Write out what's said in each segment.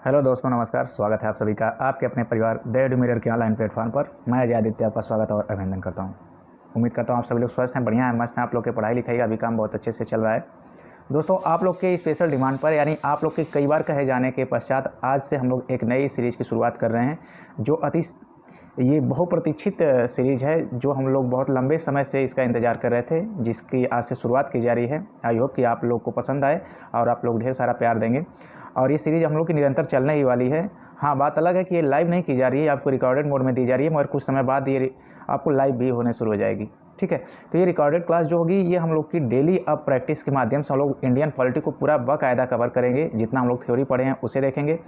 Hello दोस्तों, नमस्कार। स्वागत है आप सभी का आपके अपने परिवार द एडू मिरर के ऑनलाइन प्लेटफॉर्म पर। मैं अजय आदित्य आपका स्वागत और अभिनंदन करता हूं। उम्मीद करता हूं आप सभी लोग स्वस्थ हैं, बढ़िया हैं, मस्त हैं। आप लोग के पढ़ाई लिखाई का भी काम बहुत अच्छे से चल रहा है। दोस्तों, आप लोग के स्पेशल डिमांड पर, यानी आप लोग के कई बार कहे जाने के पश्चात आज से हम लोग एक नई सीरीज़ की शुरुआत कर रहे हैं, जो ये बहुप्रतीक्षित सीरीज़ है, जो हम लोग बहुत लंबे समय से इसका इंतज़ार कर रहे थे, जिसकी आज से शुरुआत की जा रही है। आई होप कि आप लोग को पसंद आए और आप लोग ढेर सारा प्यार देंगे। और ये सीरीज़ हम लोग की निरंतर चलने ही वाली है। हाँ, बात अलग है कि ये लाइव नहीं की जा रही है, आपको रिकॉर्डेड मोड में दी जा रही है, मगर कुछ समय बाद ये आपको लाइव भी होने शुरू हो जाएगी। ठीक है, तो ये रिकॉर्डेड क्लास जो होगी, ये हम लोग की डेली अब प्रैक्टिस के माध्यम से हम लोग इंडियन पॉलिटी को पूरा बाकायदा कवर करेंगे। जितना हम लोग थ्योरी पढ़े हैं उसे देखेंगे,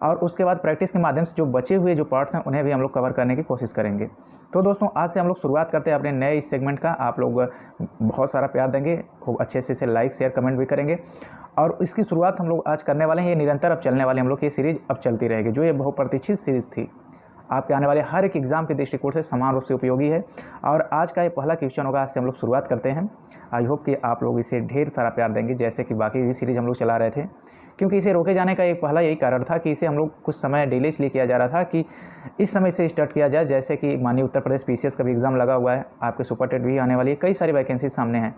और उसके बाद प्रैक्टिस के माध्यम से जो बचे हुए जो पार्ट्स हैं उन्हें भी हम लोग कवर करने की कोशिश करेंगे। तो दोस्तों, आज से हम लोग शुरुआत करते हैं अपने नए इस सेगमेंट का। आप लोग बहुत सारा प्यार देंगे, खूब अच्छे से इसे लाइक शेयर कमेंट भी करेंगे, और इसकी शुरुआत हम लोग आज करने वाले हैं। ये निरंतर अब चलने वाली हम लोग की सीरीज़ अब चलती रहेगी, जो ये बहुप्रतीक्षित सीरीज़ थी, आपके आने वाले हर एक एग्ज़ाम के दृष्टिकोण से समान रूप से उपयोगी है। और आज का ये पहला क्वेश्चन होगा, आज से हम लोग शुरुआत करते हैं। आई होप कि आप लोग इसे ढेर सारा प्यार देंगे, जैसे कि बाकी भी सीरीज़ हम लोग चला रहे थे। क्योंकि इसे रोके जाने का एक पहला यही कारण था कि इसे हम लोग कुछ समय डिले इसलिए किया जा रहा था कि इस समय से स्टार्ट किया जाए। जैसे कि माननीय उत्तर प्रदेश पीसीएस का भी एग्ज़ाम लगा हुआ है, आपके सुपर टेट भी आने वाली है, कई सारी वैकेंसी सामने हैं।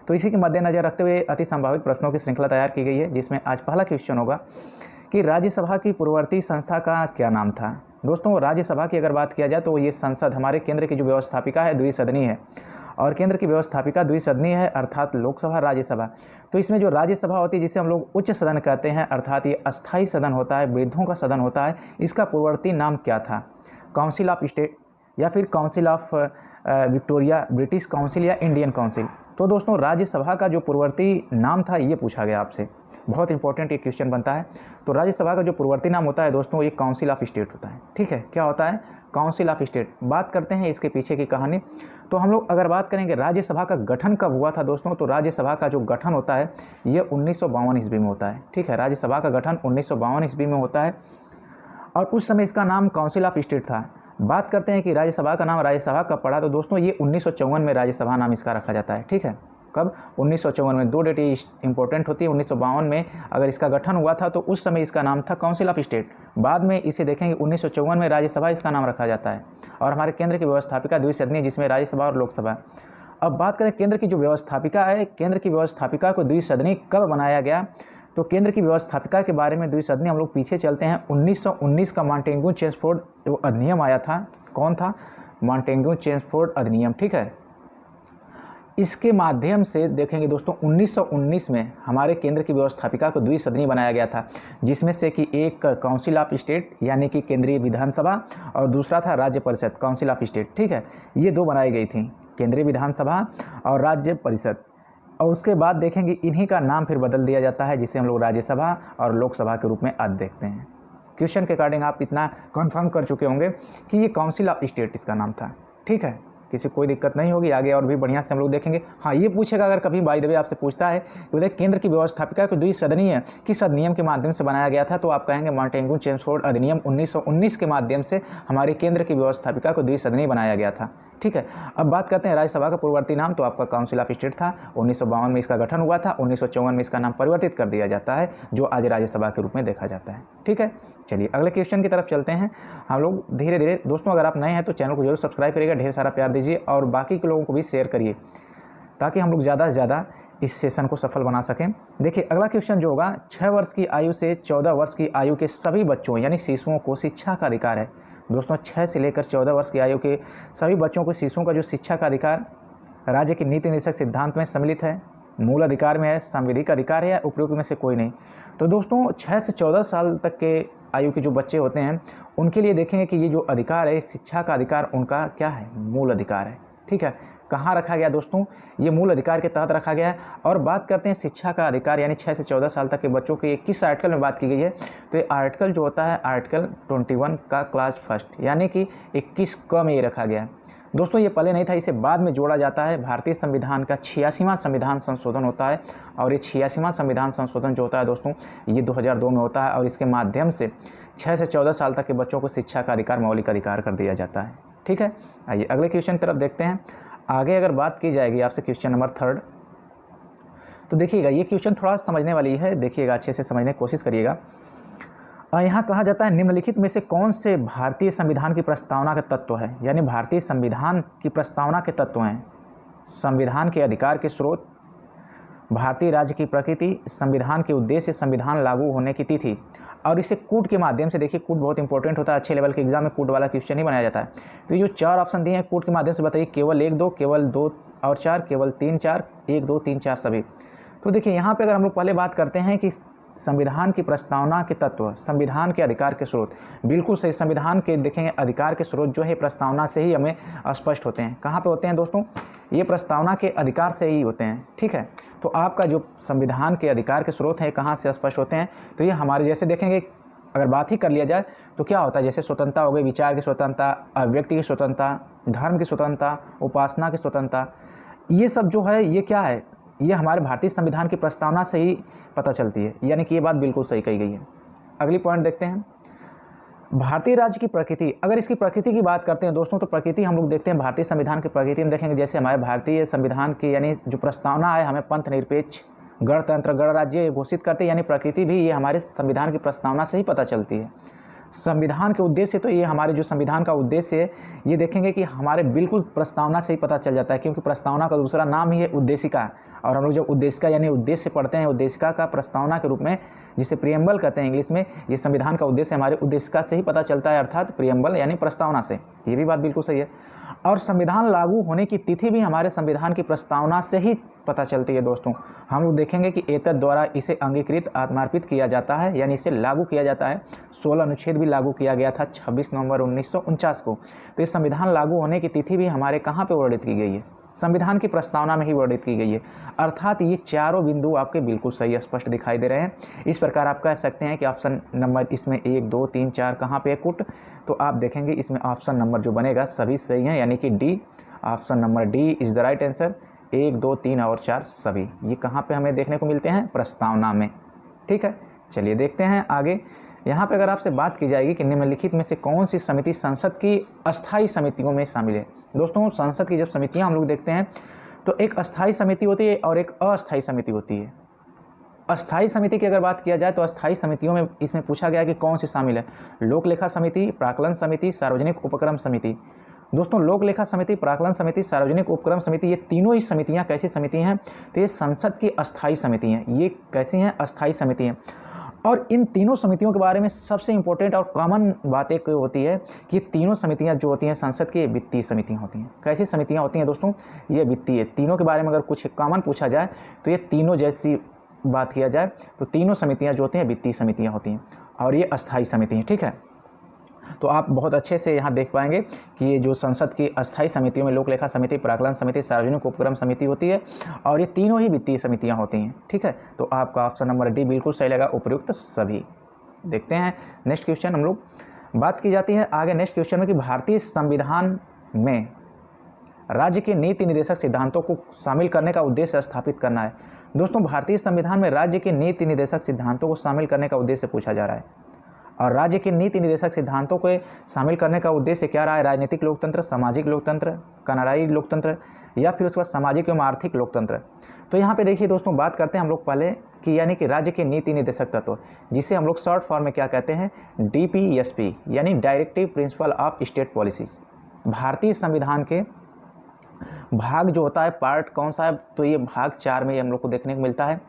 तो इसी के मद्देनज़र रखते हुए अति संभावित प्रश्नों की श्रृंखला तैयार की गई है, जिसमें आज पहला क्वेश्चन होगा कि राज्यसभा की पूर्ववर्ती संस्था का क्या नाम था। दोस्तों, राज्यसभा की अगर बात किया जाए तो ये संसद हमारे केंद्र की जो व्यवस्थापिका है द्विसदनीय है, और केंद्र की व्यवस्थापिका द्विसदनीय है, अर्थात लोकसभा राज्यसभा। तो इसमें जो राज्यसभा होती है, जिसे हम लोग उच्च सदन कहते हैं, अर्थात ये अस्थायी सदन होता है, वृद्धों का सदन होता है, इसका पूर्ववर्ती नाम क्या था? काउंसिल ऑफ स्टेट, या फिर council of Victoria, British council, या इंडियन काउंसिल? तो दोस्तों, राज्यसभा का जो पूर्ववर्ती नाम था ये पूछा गया आपसे, बहुत इंपॉर्टेंट ये क्वेश्चन बनता है। तो राज्यसभा का जो पूर्ववर्ती नाम होता है दोस्तों, ये काउंसिल ऑफ स्टेट होता है। ठीक है, क्या होता है? Council of state. बात करते हैं इसके पीछे की कहानी। तो हम लोग अगर बात करेंगे राज्यसभा का गठन कब हुआ था दोस्तों, तो राज्यसभा का जो गठन होता है ये 1952 ईस्वी में होता है। ठीक है, राज्यसभा का गठन 1952 ईस्वी में होता है, और उस समय इसका नाम काउंसिल ऑफ स्टेट था। बात करते हैं कि राज्यसभा का नाम राज्यसभा कब पड़ा, तो दोस्तों ये 1954 में राज्यसभा नाम इसका रखा जाता है। ठीक है, कब? 1954 में। दो डेट इंपॉर्टेंट होती है। 1952 में अगर इसका गठन हुआ था तो उस समय इसका नाम था काउंसिल ऑफ स्टेट। बाद में इसे देखेंगे 1954 में राज्यसभा इसका नाम रखा जाता है, और हमारे केंद्र की व्यवस्थापिका द्विसदनीय, जिसमें राज्यसभा और लोकसभा। अब बात करें केंद्र की जो व्यवस्थापिका है, केंद्र की व्यवस्थापिका को द्विसदनीय कब बनाया गया, तो केंद्र की व्यवस्थापिका के बारे में द्विसदनीय हम लोग पीछे चलते हैं। 1919 का मॉन्टेग्यू चेम्सफोर्ड जो अधिनियम आया था, कौन था? मॉन्टेग्यू चेम्सफोर्ड अधिनियम। ठीक है, इसके माध्यम से देखेंगे दोस्तों 1919 में हमारे केंद्र की व्यवस्थापिका को द्विसदनीय बनाया गया था, जिसमें से कि एक काउंसिल ऑफ स्टेट यानी कि केंद्रीय विधानसभा, और दूसरा था राज्य परिषद, काउंसिल ऑफ स्टेट। ठीक है, ये दो बनाई गई थी, केंद्रीय विधानसभा और राज्य परिषद। और उसके बाद देखेंगे इन्हीं का नाम फिर बदल दिया जाता है, जिसे हम लोग राज्यसभा और लोकसभा के रूप में आज देखते हैं। क्वेश्चन के अकॉर्डिंग आप इतना कंफर्म कर चुके होंगे कि ये काउंसिल ऑफ स्टेट इसका नाम था। ठीक है, किसी कोई दिक्कत नहीं होगी, आगे और भी बढ़िया से हम लोग देखेंगे। हाँ, ये पूछेगा अगर कभी बाय द वे आपसे पूछता है कि बताइए केंद्र की व्यवस्थापिका को द्विसदनीय किस अधिनियम के माध्यम से बनाया गया था, तो आप कहेंगे मॉन्टेग्यू चेम्सफोर्ड अधिनियम 1919 के माध्यम से हमारे केंद्र की व्यवस्थापिका को द्विसदनीय बनाया गया था। ठीक है, अब बात करते हैं राज्यसभा का पूर्ववर्ती नाम, तो आपका काउंसिल ऑफ स्टेट था। 1952 में इसका गठन हुआ था, 1954 में इसका नाम परिवर्तित कर दिया जाता है, जो आज राज्यसभा के रूप में देखा जाता है। ठीक है, चलिए अगले क्वेश्चन की तरफ चलते हैं हम लोग धीरे धीरे। दोस्तों, अगर आप नए हैं तो चैनल को जरूर सब्सक्राइब करिएगा, ढेर सारा प्यार दीजिए, और बाकी के लोगों को भी शेयर करिए, ताकि हम लोग ज़्यादा से ज़्यादा इस सेशन को सफल बना सकें। देखिए, अगला क्वेश्चन जो होगा, 6 वर्ष की आयु से 14 वर्ष की आयु के सभी बच्चों यानी शिशुओं को शिक्षा का अधिकार है। दोस्तों, 6 से लेकर 14 वर्ष की आयु के सभी बच्चों को, शिशुओं का जो शिक्षा का अधिकार राज्य की नीति निर्देशक सिद्धांत में सम्मिलित है, मूल अधिकार में है, संविधिक अधिकार है, या उपयुक्त में से कोई नहीं। तो दोस्तों, 6 से 14 साल तक के आयु के जो बच्चे होते हैं उनके लिए देखेंगे कि ये जो अधिकार है, शिक्षा का अधिकार, उनका क्या है? मूल अधिकार है। ठीक है, कहाँ रखा गया दोस्तों? ये मूल अधिकार के तहत रखा गया है। और बात करते हैं शिक्षा का अधिकार यानी 6 से 14 साल तक के बच्चों के किस आर्टिकल में बात की गई है, तो ये आर्टिकल जो होता है आर्टिकल 21 का क्लास फर्स्ट यानी कि 21 क में ये रखा गया है। दोस्तों, ये पहले नहीं था, इसे बाद में जोड़ा जाता है। भारतीय संविधान का 86वां संविधान संशोधन होता है, और ये 86वां संविधान संशोधन जो होता है दोस्तों, ये 2002 में होता है, और इसके माध्यम से 6 से 14 साल तक के बच्चों को शिक्षा का अधिकार मौलिक अधिकार कर दिया जाता है। ठीक है, आइए अगले क्वेश्चन की तरफ देखते हैं। आगे अगर बात की जाएगी आपसे क्वेश्चन नंबर 3, तो देखिएगा ये क्वेश्चन थोड़ा समझने वाली है, देखिएगा अच्छे से समझने की कोशिश करिएगा। यहाँ कहा जाता है निम्नलिखित में से कौन से भारतीय संविधान की प्रस्तावना के तत्व है, यानी भारतीय संविधान की प्रस्तावना के तत्व हैं। संविधान के अधिकार के स्रोत, भारतीय राज्य की प्रकृति, संविधान के उद्देश्य, संविधान लागू होने की तिथि। और इसे कूट के माध्यम से, देखिए कूट बहुत इंपॉर्टेंट होता है, अच्छे लेवल के एग्जाम में कूट वाला क्वेश्चन ही बनाया जाता है। तो ये जो 4 ऑप्शन दिए हैं कूट के माध्यम से बताइए, केवल 1 2, केवल 2 और 4, केवल 3 4, 1 2 3 4 सभी। तो देखिए यहाँ पे अगर हम लोग पहले बात करते हैं कि संविधान की प्रस्तावना के तत्व, संविधान के अधिकार के स्रोत, बिल्कुल सही। संविधान के देखेंगे अधिकार के स्रोत जो है प्रस्तावना से ही हमें स्पष्ट होते हैं। कहाँ पे होते हैं दोस्तों? ये प्रस्तावना के अधिकार से ही होते हैं, ठीक है। तो आपका जो संविधान के अधिकार के स्रोत हैं कहाँ से स्पष्ट होते हैं? तो ये हमारे जैसे देखेंगे, अगर बात ही कर लिया जाए तो क्या होता है, जैसे स्वतंत्रता हो गई, विचार की स्वतंत्रता, अभिव्यक्ति की स्वतंत्रता, धर्म की स्वतंत्रता, उपासना की स्वतंत्रता, ये सब जो है ये क्या है, ये हमारे भारतीय संविधान की प्रस्तावना से ही पता चलती है। यानी कि ये बात बिल्कुल सही कही गई है। अगली पॉइंट देखते हैं, भारतीय राज्य की प्रकृति। अगर इसकी प्रकृति की बात करते हैं दोस्तों, तो प्रकृति हम लोग देखते हैं भारतीय संविधान की प्रकृति में देखेंगे, जैसे हमारे भारतीय संविधान की यानी जो प्रस्तावना है हमें पंथ निरपेक्ष, गणतंत्र, गणराज्य घोषित करते हैं, यानी प्रकृति भी ये हमारे संविधान की प्रस्तावना से ही पता चलती है। संविधान के उद्देश्य, तो ये हमारे जो संविधान का उद्देश्य है ये देखेंगे कि हमारे बिल्कुल प्रस्तावना से ही पता चल जाता है, क्योंकि प्रस्तावना का दूसरा नाम ही है उद्देशिका। और हम लोग जब उद्देशिका यानी उद्देश्य पढ़ते हैं, उद्देशिका का प्रस्तावना के रूप में, जिसे प्रियम्बल कहते हैं इंग्लिश में, ये संविधान का उद्देश्य हमारे उद्देशिका से ही पता चलता है, अर्थात प्रियम्बल यानी प्रस्तावना से। ये भी बात बिल्कुल सही है। और संविधान लागू होने की तिथि भी हमारे संविधान की प्रस्तावना से ही पता चलती है दोस्तों। हम लोग देखेंगे कि एतद द्वारा इसे अंगीकृत आत्मार्पित किया जाता है, यानी इसे लागू किया जाता है। 16 अनुच्छेद भी लागू किया गया था 26 नवंबर 1949 को। तो ये संविधान लागू होने की तिथि भी हमारे कहाँ पे वर्णित की गई है? संविधान की प्रस्तावना में ही वर्णित की गई है। अर्थात ये चारों बिंदु आपके बिल्कुल सही स्पष्ट दिखाई दे रहे हैं। इस प्रकार आप कह सकते हैं कि ऑप्शन नंबर इसमें 1 2 3 4 कहाँ पे है कुट, तो आप देखेंगे इसमें ऑप्शन नंबर जो बनेगा सभी सही हैं, यानी कि D, option number D is the right answer. 1 2 3 और 4 सभी ये कहाँ पे हमें देखने को मिलते हैं? प्रस्तावना में, ठीक है। चलिए देखते हैं आगे। यहाँ पे अगर आपसे बात की जाएगी कि निम्नलिखित में से कौन सी समिति संसद की अस्थायी समितियों में शामिल है। दोस्तों संसद की जब समितियाँ हम लोग देखते हैं तो एक अस्थायी समिति होती है और एक अस्थायी समिति होती है। अस्थायी समिति की अगर बात किया जाए तो अस्थायी समितियों में इसमें पूछा गया कि कौन सी शामिल है? लोक लेखा समिति, प्राक्कलन समिति, सार्वजनिक उपक्रम समिति। दोस्तों लोक लेखा समिति, प्राक्कलन समिति, सार्वजनिक उपक्रम समिति, ये तीनों ही समितियां कैसी समिति हैं? तो ये संसद की अस्थायी समिति हैं। ये कैसी हैं? अस्थायी समिति हैं। और इन तीनों समितियों के बारे में सबसे इंपॉर्टेंट और कॉमन बात एक होती है कि तीनों समितियां जो होती हैं संसद की वित्तीय समितियां होती हैं। कैसी समितियां होती हैं दोस्तों? ये वित्तीय। तीनों के बारे में अगर कुछ कॉमन पूछा जाए तो ये तीनों जैसी बात किया जाए तो तीनों समितियां जो होती हैं वित्तीय समितियां होती हैं और ये अस्थायी समिति हैं, ठीक है। तो आप बहुत अच्छे से यहाँ देख पाएंगे कि ये जो संसद की अस्थायी समितियों में लोक लेखा समिति, प्राक्कलन समिति, सार्वजनिक उपक्रम समिति होती है और ये तीनों ही वित्तीय समितियाँ होती हैं, ठीक है। तो आपका ऑप्शन नंबर डी बिल्कुल सही लगा, उपयुक्त सभी। देखते हैं नेक्स्ट क्वेश्चन। हम लोग बात की जाती है आगे नेक्स्ट क्वेश्चन में कि भारतीय संविधान में राज्य के नीति निर्देशक सिद्धांतों को शामिल करने का उद्देश्य स्थापित करना है। दोस्तों भारतीय संविधान में राज्य के नीति निर्देशक सिद्धांतों को शामिल करने का उद्देश्य पूछा जा रहा है और राज्य के नीति निर्देशक सिद्धांतों को शामिल करने का उद्देश्य क्या रहा है? राजनीतिक लोकतंत्र, सामाजिक लोकतंत्र, कनाडाई लोकतंत्र या फिर उसके बाद सामाजिक एवं आर्थिक लोकतंत्र। तो यहाँ पे देखिए दोस्तों बात करते हैं हम लोग पहले कि यानी कि राज्य के नीति निर्देशक तत्व, जिसे हम लोग शॉर्ट फॉर्म में क्या कहते हैं? DPSP यानी directive principle of state policies. भारतीय संविधान के भाग जो होता है पार्ट कौन सा है? तो ये भाग 4 में हम लोग को देखने को मिलता है।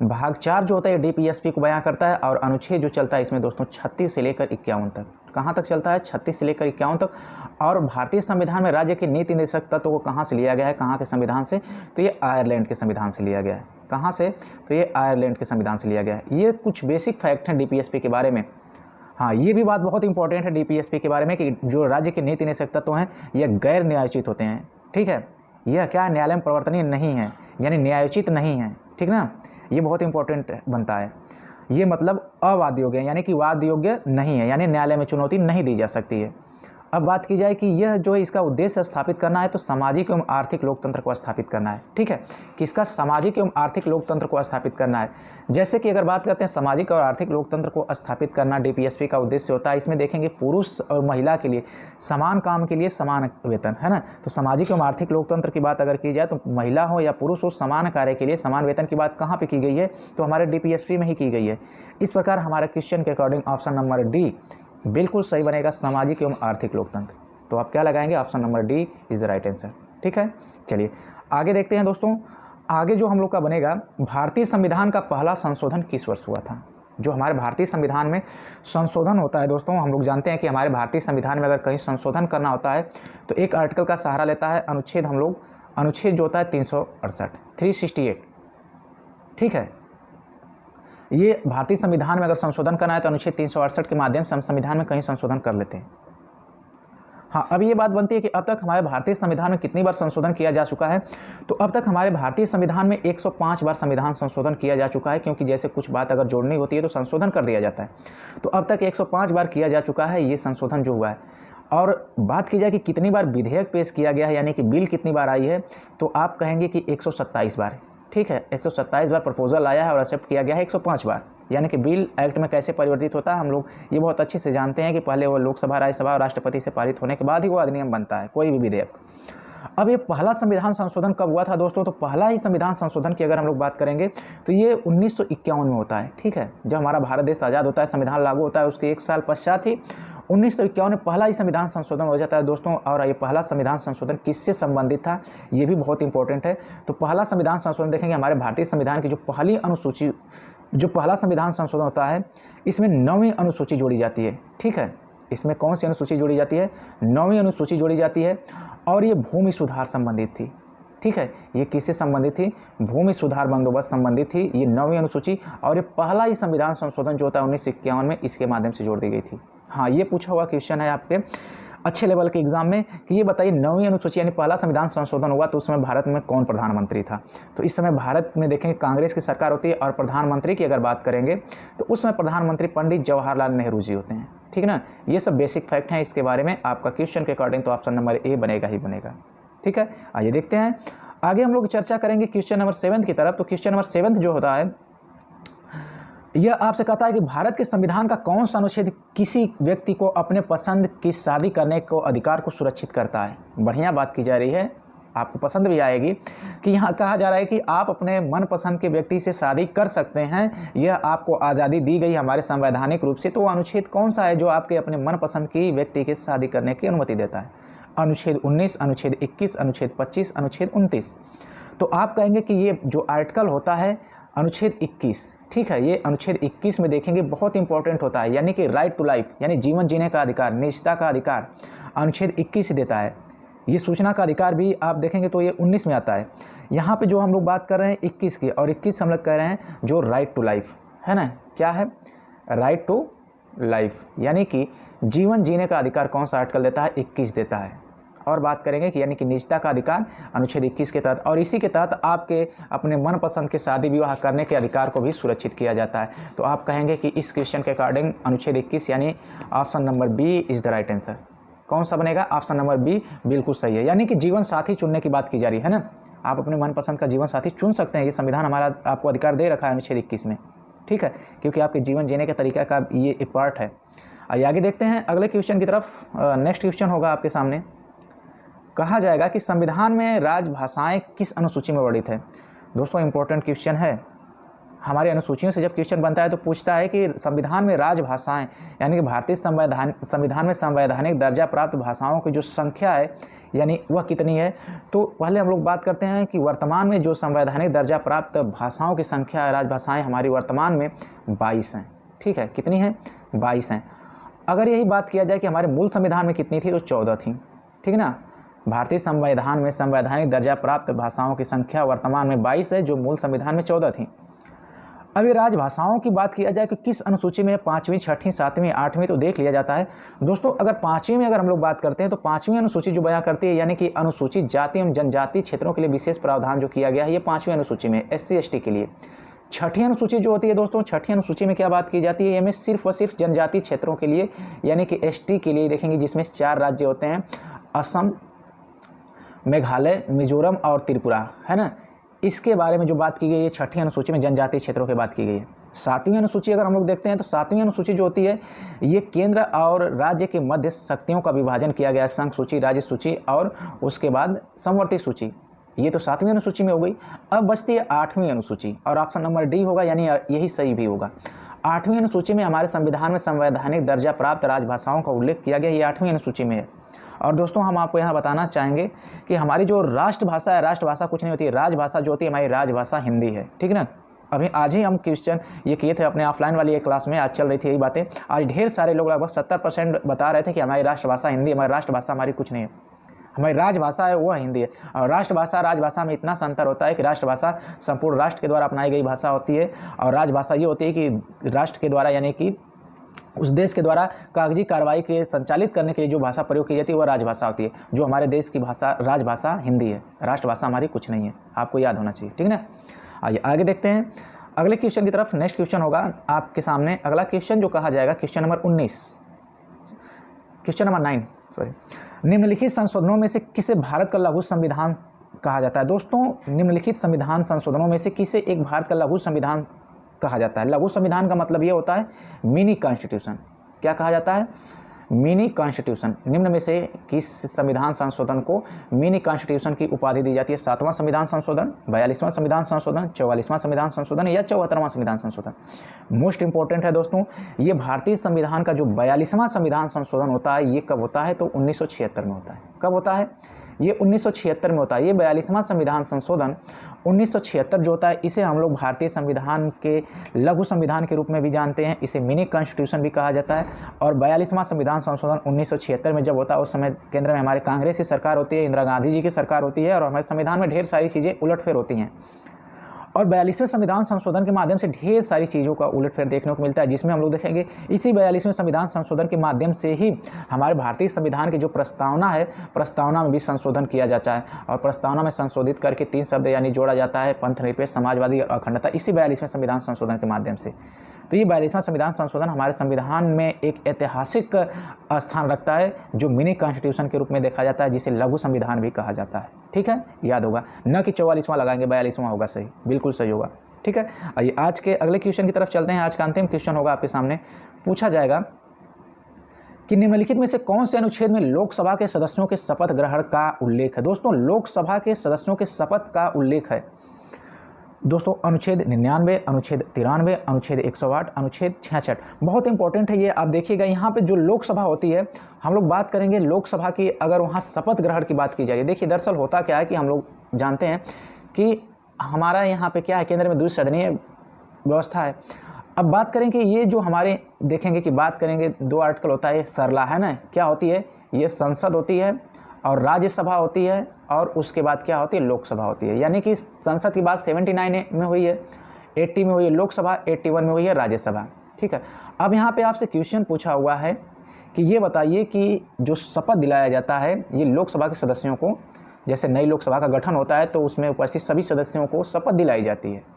भाग 4 जो होता है DPSP को बयां करता है और अनुच्छेद जो चलता है इसमें दोस्तों 36 से लेकर 51 तक। कहाँ तक चलता है? 36 से लेकर 51 तक। और भारतीय संविधान में राज्य के नीति निर्देशक तत्व को कहाँ से लिया गया है? कहाँ के संविधान से? तो ये आयरलैंड के संविधान से लिया गया है। कहाँ से? तो ये आयरलैंड के संविधान से लिया गया है। ये कुछ बेसिक फैक्ट हैं DPSP के बारे में। हाँ ये भी बात बहुत इंपॉर्टेंट है DPSP के बारे में कि जो राज्य के नीति निर्देशक तत्व हैं ये गैर न्यायोचित होते हैं, ठीक है। यह क्या है? न्यायालय में प्रवर्तनीय नहीं है, यानी न्यायोचित नहीं है, ठीक ना। ये बहुत इंपॉर्टेंट बनता है। ये मतलब अवाद योग्य है, यानी कि वाद योग्य नहीं है, यानी न्यायालय में चुनौती नहीं दी जा सकती है। अब बात की जाए कि यह जो है इसका उद्देश्य स्थापित करना है तो सामाजिक एवं आर्थिक लोकतंत्र को स्थापित करना है। ठीक है, किसका? सामाजिक एवं आर्थिक लोकतंत्र को स्थापित करना है। जैसे कि अगर बात करते हैं सामाजिक और आर्थिक लोकतंत्र को स्थापित करना डीपीएसपी का उद्देश्य होता है। इसमें देखेंगे पुरुष और महिला के लिए समान काम के लिए समान वेतन, है ना। तो सामाजिक एवं आर्थिक लोकतंत्र की बात अगर की जाए तो महिला हो या पुरुष हो, समान कार्य के लिए समान वेतन की बात कहाँ पर की गई है? तो हमारे डीपीएसपी में ही की गई है। इस प्रकार हमारे क्वेश्चन के अकॉर्डिंग ऑप्शन नंबर डी बिल्कुल सही बनेगा, सामाजिक एवं आर्थिक लोकतंत्र। तो आप क्या लगाएंगे? Option number D is the right answer. ठीक है, चलिए आगे देखते हैं दोस्तों। आगे जो हम लोग का बनेगा, भारतीय संविधान का पहला संशोधन किस वर्ष हुआ था? जो हमारे भारतीय संविधान में संशोधन होता है दोस्तों, हम लोग जानते हैं कि हमारे भारतीय संविधान में अगर कहीं संशोधन करना होता है तो एक आर्टिकल का सहारा लेता है। अनुच्छेद जो होता है 368। ठीक है, ये भारतीय संविधान में अगर संशोधन करना है तो अनुच्छेद 368 के माध्यम से हम संविधान में कहीं संशोधन कर लेते हैं। हाँ, अब ये बात बनती है कि अब तक हमारे भारतीय संविधान में कितनी बार संशोधन किया जा चुका है? तो अब तक हमारे भारतीय संविधान में 105 बार संविधान संशोधन किया जा चुका है, क्योंकि जैसे कुछ बात अगर जोड़नी होती है तो संशोधन कर दिया जाता है। तो अब तक 105 बार किया जा चुका है ये संशोधन जो हुआ है। और बात की जाए कि कितनी बार विधेयक पेश किया गया है, यानी कि बिल कितनी बार आई है, तो आप कहेंगे कि 127 बार। ठीक है, 127 बार प्रपोजल आया है और एक्सेप्ट किया गया है 105 बार। यानी कि बिल एक्ट में कैसे परिवर्तित होता है हम लोग ये बहुत अच्छे से जानते हैं कि पहले वो लोकसभा, राज्यसभा और राष्ट्रपति से पारित होने के बाद ही वो अधिनियम बनता है, कोई भी विधेयक। अब ये पहला संविधान संशोधन कब हुआ था दोस्तों? तो पहला ही संविधान संशोधन की अगर हम लोग बात करेंगे तो ये 1951 में होता है। ठीक है, जब हमारा भारत देश आज़ाद होता है, संविधान लागू होता है, उसके एक साल पश्चात ही 1951 में पहला ही संविधान संशोधन हो जाता है दोस्तों। और ये पहला संविधान संशोधन किससे संबंधित था ये भी बहुत इंपॉर्टेंट है। तो पहला संविधान संशोधन देखेंगे हमारे भारतीय संविधान की जो पहली अनुसूची, जो पहला संविधान संशोधन होता है इसमें 9वीं अनुसूची जोड़ी जाती है। ठीक है, इसमें कौन सी अनुसूची जोड़ी जाती है? 9वीं अनुसूची जोड़ी जाती है और ये भूमि सुधार संबंधित थी। ठीक है, ये किससे संबंधित थी? भूमि सुधार बंदोबस्त संबंधित थी ये 9वीं अनुसूची। और ये पहला ही संविधान संशोधन जो होता है 1951 में इसके माध्यम से जोड़ दी गई थी। हाँ, ये पूछा हुआ क्वेश्चन है आपके अच्छे लेवल के एग्जाम में कि ये बताइए 9वीं अनुसूची यानी पहला संविधान संशोधन हुआ तो उस समय भारत में कौन प्रधानमंत्री था? तो इस समय भारत में देखेंगे कांग्रेस की सरकार होती है और प्रधानमंत्री की अगर बात करेंगे तो उस समय प्रधानमंत्री पंडित जवाहरलाल नेहरू जी होते हैं। ठीक है ना, ये सब बेसिक फैक्ट हैं इसके बारे में। आपका क्वेश्चन के अकॉर्डिंग तो ऑप्शन नंबर ए बनेगा ही बनेगा। ठीक है, आइए देखते हैं आगे हम लोग चर्चा करेंगे क्वेश्चन नंबर 7 की तरफ। तो क्वेश्चन नंबर 7 जो होता है यह आपसे कहता है कि भारत के संविधान का कौन सा अनुच्छेद किसी व्यक्ति को अपने पसंद की शादी करने को अधिकार को सुरक्षित करता है? बढ़िया बात की जा रही है, आपको पसंद भी आएगी कि यहाँ कहा जा रहा है कि आप अपने मनपसंद के व्यक्ति से शादी कर सकते हैं, यह आपको आज़ादी दी गई हमारे संवैधानिक रूप से। तो अनुच्छेद कौन सा है जो आपके अपने मनपसंद की व्यक्ति के शादी करने की अनुमति देता है? अनुच्छेद 19, अनुच्छेद 21, अनुच्छेद 25, अनुच्छेद 29। तो आप कहेंगे कि ये जो आर्टिकल होता है अनुच्छेद 21। ठीक है, ये अनुच्छेद 21 में देखेंगे बहुत इंपॉर्टेंट होता है, यानी कि राइट टू लाइफ यानी जीवन जीने का अधिकार, निजता का अधिकार अनुच्छेद 21 से देता है। ये सूचना का अधिकार भी आप देखेंगे तो ये 19 में आता है। यहाँ पे जो हम लोग बात कर रहे हैं 21 की, और 21 हम लोग कह रहे हैं जो राइट टू लाइफ है ना, क्या है? राइट टू लाइफ यानी कि जीवन जीने का अधिकार कौन सा आर्टिकल देता है? 21 देता है। और बात करेंगे कि यानी कि निजता का अधिकार अनुच्छेद 21 के तहत, और इसी के तहत आपके अपने मनपसंद के शादी विवाह करने के अधिकार को भी सुरक्षित किया जाता है। तो आप कहेंगे कि इस क्वेश्चन के अकॉर्डिंग अनुच्छेद 21 यानी option number B is the right answer. कौन सा बनेगा? ऑप्शन नंबर बी बिल्कुल सही है। यानी कि जीवन साथी चुनने की बात की जा रही है ना, आप अपने मनपसंद का जीवन साथी चुन सकते हैं, ये संविधान हमारा आपको अधिकार दे रखा है अनुच्छेद 21 में। ठीक है, क्योंकि आपके जीवन जीने के तरीका का ये एक पार्ट है। आइए आगे देखते हैं अगले क्वेश्चन की तरफ। नेक्स्ट क्वेश्चन होगा आपके सामने, कहा जाएगा कि संविधान में राजभाषाएं किस अनुसूची में वर्णित है? दोस्तों इंपॉर्टेंट क्वेश्चन है, हमारी अनुसूचियों से जब क्वेश्चन बनता है तो पूछता है कि संविधान में राजभाषाएं यानी कि भारतीय संविधान में संवैधानिक दर्जा प्राप्त भाषाओं की जो संख्या है यानी वह कितनी है? तो पहले हम लोग बात करते हैं कि वर्तमान में जो संवैधानिक दर्जा प्राप्त भाषाओं की संख्या है, राजभाषाएं हमारी वर्तमान में 22 हैं। ठीक है, कितनी है? 22 हैं। अगर यही बात किया जाए कि हमारे मूल संविधान में कितनी थी तो 14 थी। ठीक है ना, भारतीय संविधान में संवैधानिक दर्जा प्राप्त भाषाओं की संख्या वर्तमान में 22 है, जो मूल संविधान में 14 थी। अभी राजभाषाओं की बात किया जाए कि किस अनुसूची में 5वीं, 6वीं, 7वीं, 8वीं, तो देख लिया जाता है दोस्तों। अगर 5वीं में अगर हम लोग बात करते हैं तो 5वीं अनुसूची जो बयां करती है यानी कि अनुसूचित जाति एवं जनजाति क्षेत्रों के लिए विशेष प्रावधान जो किया गया है, ये 5वीं अनुसूची में SC ST के लिए छठी अनुसूची जो होती है दोस्तों, छठी अनुसूची में क्या बात की जाती है, इसमें सिर्फ व सिर्फ जनजातीय क्षेत्रों के लिए यानी कि एसटी के लिए देखेंगे, जिसमें 4 राज्य होते हैं, असम, मेघालय, मिजोरम और त्रिपुरा, है ना। इसके बारे में जो बात की गई है छठी अनुसूची में जनजातीय क्षेत्रों की बात की गई है। 7वीं अनुसूची अगर हम लोग देखते हैं तो 7वीं अनुसूची जो होती है ये केंद्र और राज्य के मध्य शक्तियों का विभाजन किया गया है, संघ सूची, राज्य सूची और उसके बाद समवर्ती सूची। ये तो 7वीं अनुसूची में हो गई। अब बचती है 8वीं अनुसूची और ऑप्शन नंबर डी होगा, यानी यही सही भी होगा। 8वीं अनुसूची में हमारे संविधान में संवैधानिक दर्जा प्राप्त राजभाषाओं का उल्लेख किया गया, ये 8वीं अनुसूची में है। और दोस्तों हम आपको यहाँ बताना चाहेंगे कि हमारी जो राष्ट्रभाषा है, राष्ट्रभाषा कुछ नहीं होती है, राजभाषा जो होती है हमारी राजभाषा हिंदी है, ठीक है ना। अभी आज ही हम क्वेश्चन ये किए थे अपने ऑफलाइन वाली एक क्लास में, आज चल रही थी यही बातें। आज ढेर सारे लोग लगभग 70% बता रहे थे कि हमारी राष्ट्रभाषा हिंदी, हमारी राष्ट्रभाषा हमारी कुछ नहीं है, हमारी राजभाषा है वो हिंदी है। और राष्ट्रभाषा राजभाषा में इतना सा अंतर होता है कि राष्ट्रभाषा संपूर्ण राष्ट्र के द्वारा अपनाई गई भाषा होती है और राजभाषा ये होती है कि राष्ट्र के द्वारा यानी कि उस देश के द्वारा कागजी कार्रवाई के संचालित करने के लिए जो भाषा प्रयोग की जाती है वह राजभाषा होती है। जो हमारे देश की भाषा राजभाषा हिंदी है, राष्ट्रभाषा हमारी कुछ नहीं है, आपको याद होना चाहिए, ठीक है ना। आइए आगे देखते हैं अगले क्वेश्चन की तरफ। नेक्स्ट क्वेश्चन होगा आपके सामने, अगला क्वेश्चन जो कहा जाएगा question number 19, question number 9 sorry. निम्नलिखित संशोधनों में से किसे भारत का लघु संविधान कहा जाता है। दोस्तों निम्नलिखित संविधान संशोधनों में से किसे एक भारत का लघु संविधान कहा जाता है। लघु संविधान का मतलब ये होता है मिनी कॉन्स्टिट्यूशन। क्या कहा जाता है, मिनी कॉन्स्टिट्यूशन। निम्न में से किस संविधान संशोधन को मिनी कॉन्स्टिट्यूशन की उपाधि दी जाती है। 7वां संविधान संशोधन, 42वां संविधान संशोधन, 44वां संविधान संशोधन या 74वां संविधान संशोधन। मोस्ट इंपॉर्टेंट है दोस्तों, ये भारतीय संविधान का जो 42वां संविधान संशोधन होता है ये कब होता है, तो 1976 में होता है। कब होता है, ये 1976 में होता है। ये 42वां संविधान संशोधन 1976 जो होता है इसे हम लोग भारतीय संविधान के लघु संविधान के रूप में भी जानते हैं, इसे मिनी कॉन्स्टिट्यूशन भी कहा जाता है। और 42वां संविधान संशोधन 1976 में जब होता है उस समय केंद्र में हमारे कांग्रेस की सरकार होती है, इंदिरा गांधी जी की सरकार होती है और हमारे संविधान में ढेर सारी चीज़ें उलटफेर होती हैं। और 42वें संविधान संशोधन के माध्यम से ढेर सारी चीज़ों का उलटफेर देखने को मिलता है, जिसमें हम लोग देखेंगे इसी 42वें संविधान संशोधन के माध्यम से ही हमारे भारतीय संविधान की जो प्रस्तावना है, प्रस्तावना में भी संशोधन किया जाता है। और प्रस्तावना में संशोधित करके 3 शब्द यानी जोड़ा जाता है, पंथनिरपेक्ष, समाजवादी और अखंडता, इसी 42वें संविधान संशोधन के माध्यम से। तो ये 42वां संविधान संशोधन हमारे संविधान में एक ऐतिहासिक स्थान रखता है जो मिनी कॉन्स्टिट्यूशन के रूप में देखा जाता है, जिसे लघु संविधान भी कहा जाता है। ठीक है, याद होगा, न कि 44वां लगाएंगे, 42वां होगा सही, बिल्कुल सही होगा। ठीक है, आइए आज के अगले क्वेश्चन की तरफ चलते हैं। आज का अंतिम क्वेश्चन होगा आपके सामने, पूछा जाएगा कि निम्नलिखित में से कौन से अनुच्छेद में लोकसभा के सदस्यों के शपथ ग्रहण का उल्लेख है। दोस्तों लोकसभा के सदस्यों के शपथ का उल्लेख है दोस्तों अनुच्छेद 99, अनुच्छेद 93, अनुच्छेद 108, अनुच्छेद 66। बहुत इंपॉर्टेंट है ये, आप देखिएगा यहाँ पे जो लोकसभा होती है, हम लोग बात करेंगे लोकसभा की। अगर वहाँ शपथ ग्रहण की बात की जाए, देखिए दरअसल होता क्या है कि हम लोग जानते हैं कि हमारा यहाँ पे क्या है, केंद्र में द्विसदनीय व्यवस्था है। अब बात करें कि ये जो हमारे देखेंगे कि बात करेंगे 2 आर्टिकल होता है, सरला है ना, क्या होती है, ये संसद होती है और राज्यसभा होती है और उसके बाद क्या होती है, लोकसभा होती है। यानी कि संसद की बात 79 में हुई है, 80 में हुई है लोकसभा, 81 में हुई है राज्यसभा। ठीक है, अब यहाँ पे आपसे क्वेश्चन पूछा हुआ है कि ये बताइए कि जो शपथ दिलाया जाता है ये लोकसभा के सदस्यों को, जैसे नई लोकसभा का गठन होता है तो उसमें उपस्थित सभी सदस्यों को शपथ दिलाई जाती है।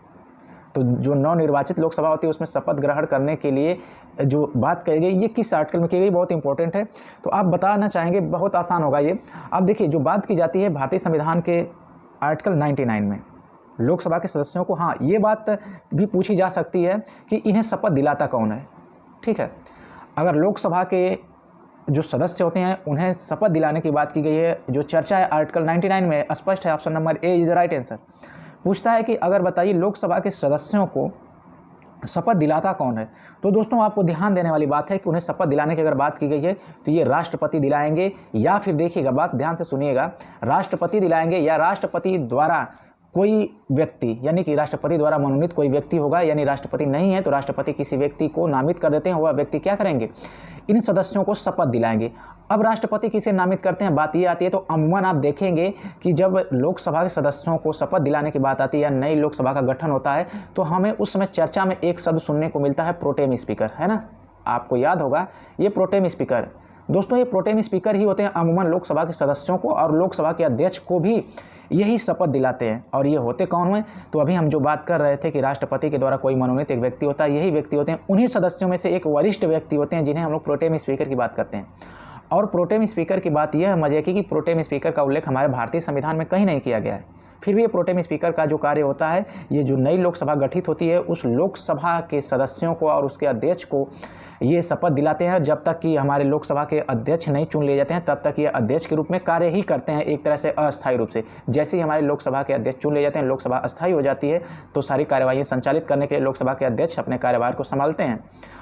तो जो नवनिर्वाचित लोकसभा होती है उसमें शपथ ग्रहण करने के लिए जो बात कही गई ये किस आर्टिकल में की गई, बहुत इंपॉर्टेंट है। तो आप बताना चाहेंगे, बहुत आसान होगा ये। आप देखिए जो बात की जाती है भारतीय संविधान के आर्टिकल 99 में लोकसभा के सदस्यों को, हाँ ये बात भी पूछी जा सकती है कि इन्हें शपथ दिलाता कौन है। ठीक है, अगर लोकसभा के जो सदस्य होते हैं उन्हें शपथ दिलाने की बात की गई है, जो चर्चा है आर्टिकल 99 में स्पष्ट है, option number A is the right answer. पूछता है कि अगर बताइए लोकसभा के सदस्यों को शपथ दिलाता कौन है। तो दोस्तों आपको ध्यान देने वाली बात है कि उन्हें शपथ दिलाने की अगर बात की गई है तो ये राष्ट्रपति दिलाएंगे, या फिर देखिएगा बात ध्यान से सुनिएगा, राष्ट्रपति दिलाएंगे या राष्ट्रपति द्वारा कोई व्यक्ति, यानी कि राष्ट्रपति द्वारा मनोनीत कोई व्यक्ति होगा, यानी राष्ट्रपति नहीं है तो राष्ट्रपति किसी व्यक्ति को नामित कर देते हैं, वह व्यक्ति क्या करेंगे, इन सदस्यों को शपथ दिलाएंगे। अब राष्ट्रपति किसे नामित करते हैं, बात ये आती है। तो अमूमन आप देखेंगे कि जब लोकसभा के सदस्यों को शपथ दिलाने की बात आती है या नई लोकसभा का गठन होता है तो हमें उस समय चर्चा में एक शब्द सुनने को मिलता है, प्रोटेम स्पीकर, है ना। आपको याद होगा ये प्रोटेम स्पीकर, दोस्तों ये प्रोटेम स्पीकर ही होते हैं, अमूमन लोकसभा के सदस्यों को और लोकसभा के अध्यक्ष को भी यही शपथ दिलाते हैं। और ये होते कौन हुए? तो अभी हम जो बात कर रहे थे कि राष्ट्रपति के द्वारा कोई मनोनीत एक व्यक्ति होता है, यही व्यक्ति होते हैं, उन्हीं सदस्यों में से एक वरिष्ठ व्यक्ति होते हैं जिन्हें हम लोग प्रोटेम स्पीकर की बात करते हैं। और प्रोटेम स्पीकर की बात यह मजे की कि प्रोटेम स्पीकर का उल्लेख हमारे भारतीय संविधान में कहीं नहीं किया गया है। फिर भी ये प्रोटेम स्पीकर का जो कार्य होता है, ये जो नई लोकसभा गठित होती है उस लोकसभा के सदस्यों को और उसके अध्यक्ष को ये शपथ दिलाते हैं। जब तक कि हमारे लोकसभा के अध्यक्ष नहीं चुन लिए जाते हैं तब तक ये अध्यक्ष के रूप में कार्य ही करते हैं, एक तरह से अस्थायी रूप से। जैसे ही हमारे लोकसभा के अध्यक्ष चुन लिए जाते हैं, लोकसभा अस्थायी हो जाती है, तो सारी कार्यवाही संचालित करने के लिए लोकसभा के अध्यक्ष अपने कार्यभार को संभालते हैं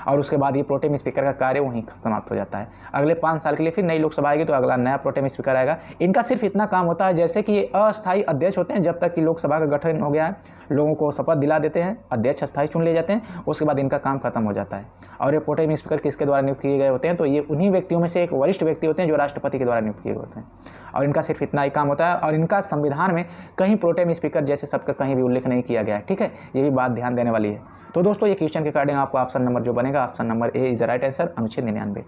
और उसके बाद ये प्रोटेम स्पीकर का कार्य वहीं समाप्त हो जाता है। अगले 5 साल के लिए फिर नई लोकसभा आएगी तो अगला नया प्रोटेम स्पीकर आएगा। इनका सिर्फ इतना काम होता है जैसे कि ये अस्थायी अध्यक्ष होते हैं, जब तक कि लोकसभा का गठन हो गया है, लोगों को शपथ दिला देते हैं, अध्यक्ष अस्थायी चुन लिए जाते हैं, उसके बाद इनका काम खत्म हो जाता है। और ये प्रोटेम स्पीकर किसके द्वारा नियुक्त किए गए होते हैं? तो ये उन्हीं व्यक्तियों में से एक वरिष्ठ व्यक्ति होते हैं जो राष्ट्रपति के द्वारा नियुक्त किए होते हैं। और इनका सिर्फ इतना ही काम होता है और इनका संविधान में कहीं प्रोटेम स्पीकर जैसे शब्द का कहीं भी उल्लेख नहीं किया गया है। ठीक है, ये भी बात ध्यान देने वाली है। तो दोस्तों ये क्वेश्चन के अकॉर्डिंग आपको ऑप्शन नंबर जो बनेगा, option number A is the right answer, अनुच्छेद 99।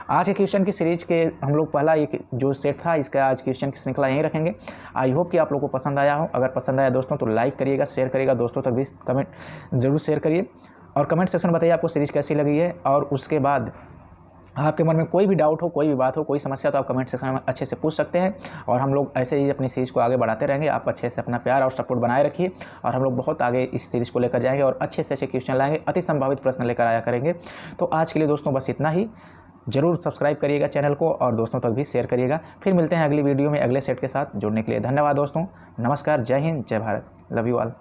आज के क्वेश्चन की सीरीज के हम लोग पहला एक जो सेट था, इसका आज क्वेश्चन की श्रृंखला यहीं रखेंगे। आई होप कि आप लोगों को पसंद आया हो। अगर पसंद आया दोस्तों तो लाइक करिएगा, शेयर करिएगा, दोस्तों तक भी कमेंट जरूर शेयर करिए और कमेंट सेक्शन में बताइए आपको सीरीज कैसी लगी है। और उसके बाद आपके मन में कोई भी डाउट हो, कोई भी बात हो, कोई समस्या तो आप कमेंट सेक्शन में अच्छे से पूछ सकते हैं और हम लोग ऐसे ही अपनी सीरीज़ को आगे बढ़ाते रहेंगे। आप अच्छे से अपना प्यार और सपोर्ट बनाए रखिए और हम लोग बहुत आगे इस सीरीज़ को लेकर जाएंगे और अच्छे से अच्छे क्वेश्चन लाएंगे, अति संभावित प्रश्न लेकर आया करेंगे। तो आज के लिए दोस्तों बस इतना ही। जरूर सब्सक्राइब करिएगा चैनल को और दोस्तों तक भी शेयर करिएगा। फिर मिलते हैं अगली वीडियो में अगले सेट के साथ। जुड़ने के लिए धन्यवाद दोस्तों। नमस्कार, जय हिंद, जय भारत, लव यू ऑल।